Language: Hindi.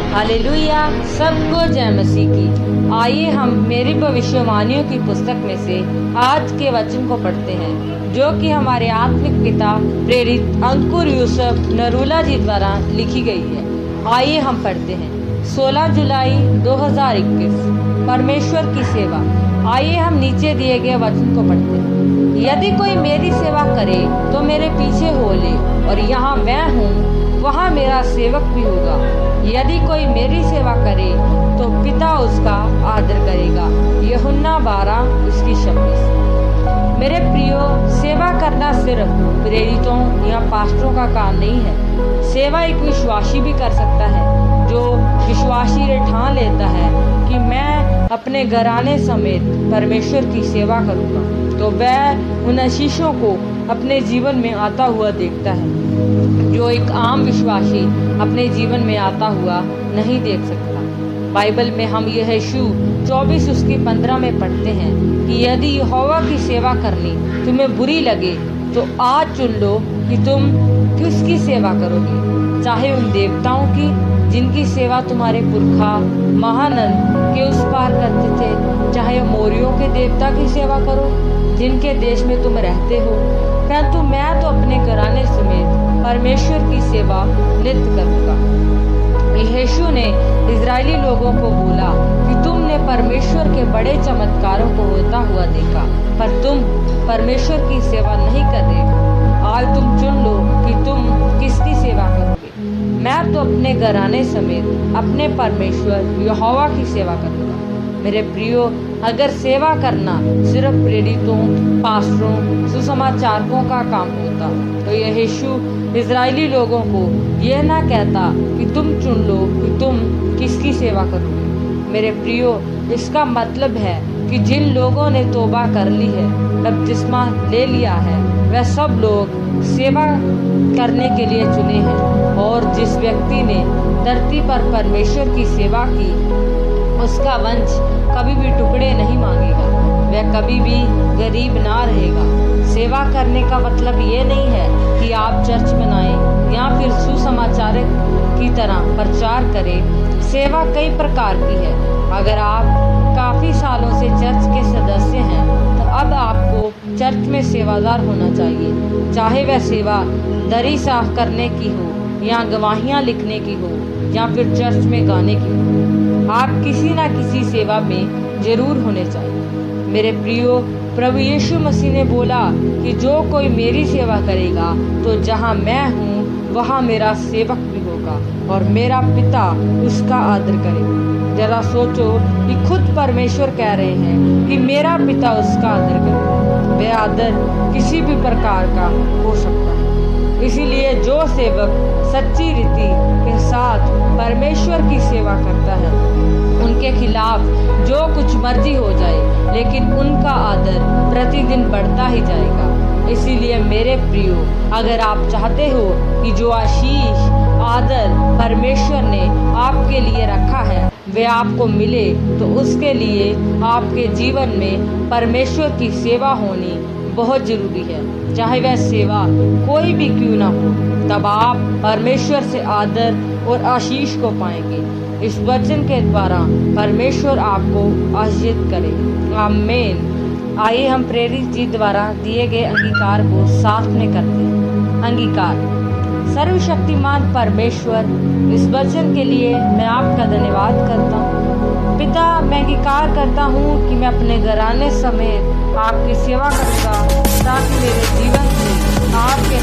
हालेलुया, सबको जय मसीह की। आइए हम मेरी भविष्यवाणियों की पुस्तक में से आज के वचन को पढ़ते हैं, जो कि हमारे आत्मिक पिता प्रेरित अंकुर यूसुफ नरूला जी द्वारा लिखी गई है। आइए हम पढ़ते हैं। 16 जुलाई 2021, परमेश्वर की सेवा। आइए हम नीचे दिए गए वचन को पढ़ते हैं। यदि कोई मेरी सेवा करे तो मेरे पीछे हो ले, और यहाँ मैं हूँ वहाँ मेरा सेवक भी होगा। यदि कोई मेरी सेवा करे तो पिता उसका आदर करेगा। यूहन्ना 12:26। मेरे प्रियो, सेवा करना सिर्फ प्रेरितों या पास्टरों का काम नहीं है। सेवा एक विश्वासी भी कर सकता है। जो विश्वासी ठान लेता है कि मैं अपने घराने समेत परमेश्वर की सेवा करूँगा, तो वह उन आशीषों को अपने जीवन में आता हुआ देखता है, जो एक आम विश्वासी अपने जीवन में आता हुआ नहीं देख सकता। बाइबल में हम यहोशू 24:15 में पढ़ते हैं कि यदि यहोवा की सेवा करनी तुम्हें बुरी लगे तो आज चुन लो कि तुम किसकी सेवा करोगे, चाहे उन देवताओं की जिनकी सेवा तुम्हारे पुरखा महानंद के उस पार करते थे, चाहे मोरियों के देवता की सेवा करो जिनके देश में तुम रहते हो, परंतु मैं तो अपने घराने समेत परमेश्वर की सेवा नित्य करूँगा। यहोशू ने इजरायली लोगों को बोला कि तुमने परमेश्वर के बड़े चमत्कारों को होता हुआ देखा, पर तुम परमेश्वर की सेवा नहीं कर रहे। आज तुम चुन लो कि तुम किसकी सेवा करोगे। मैं तो अपने घराने समेत अपने परमेश्वर यहोवा की सेवा करूँगा। मेरे प्रियो, अगर सेवा करना सिर्फ प्रेरितों, पास्टरों, सुसमाचारकों का काम होता तो यहोशू इजरायली लोगों को यह ना कहता कि तुम चुन लो कि तुम किसकी सेवा करोगे। मेरे प्रियो, इसका मतलब है कि जिन लोगों ने तौबा कर ली है, बपतिस्मा ले लिया है, वह सब लोग सेवा करने के लिए चुने हैं। और जिस व्यक्ति ने धरती पर परमेश्वर की सेवा की, उसका वंश कभी भी टुकड़े नहीं मांगेगा, वह कभी भी गरीब ना रहेगा। सेवा करने का मतलब ये नहीं है कि आप चर्च बनाएं या फिर सुसमाचार की तरह प्रचार करें। सेवा कई प्रकार की है। अगर आप काफ़ी सालों से चर्च के सदस्य हैं तो अब आपको चर्च में सेवादार होना चाहिए, चाहे वह सेवा दरी साफ करने की हो या गवाहियाँ लिखने की हो या फिर चर्च में गाने की हो। आप किसी ना किसी सेवा में जरूर होने चाहिए। मेरे प्रियो, प्रभु यीशु मसीह ने बोला कि जो कोई मेरी सेवा करेगा तो जहाँ मैं हूँ वहाँ मेरा सेवक भी होगा और मेरा पिता उसका आदर करेगा। जरा सोचो कि खुद परमेश्वर कह रहे हैं कि मेरा पिता उसका आदर करेगा। वह आदर किसी भी प्रकार का हो सकता है। इसीलिए जो सेवक सच्ची रीति के साथ परमेश्वर की सेवा करता है, उनके खिलाफ जो कुछ मर्जी हो जाए, लेकिन उनका आदर प्रतिदिन बढ़ता ही जाएगा। इसीलिए मेरे प्रियो, अगर आप चाहते हो कि जो आशीष आदर परमेश्वर ने आपके लिए रखा है वे आपको मिले, तो उसके लिए आपके जीवन में परमेश्वर की सेवा होनी बहुत जरूरी है। चाहे वह सेवा कोई भी क्यों ना हो, तब आप परमेश्वर से आदर और आशीष को पाएंगे। इस वचन के द्वारा परमेश्वर आपको आशीषित करे। आमीन। आइए हम प्रेरित जी द्वारा दिए गए अंगीकार को साथ में करते हैं। अंगीकार। सर्वशक्तिमान परमेश्वर, इस वचन के लिए मैं आपका धन्यवाद करता हूँ। पिता, मैं अंगीकार करता हूँ कि मैं अपने घराने समेत आपकी सेवा करूँगा, ताकि मेरे जीवन से आपके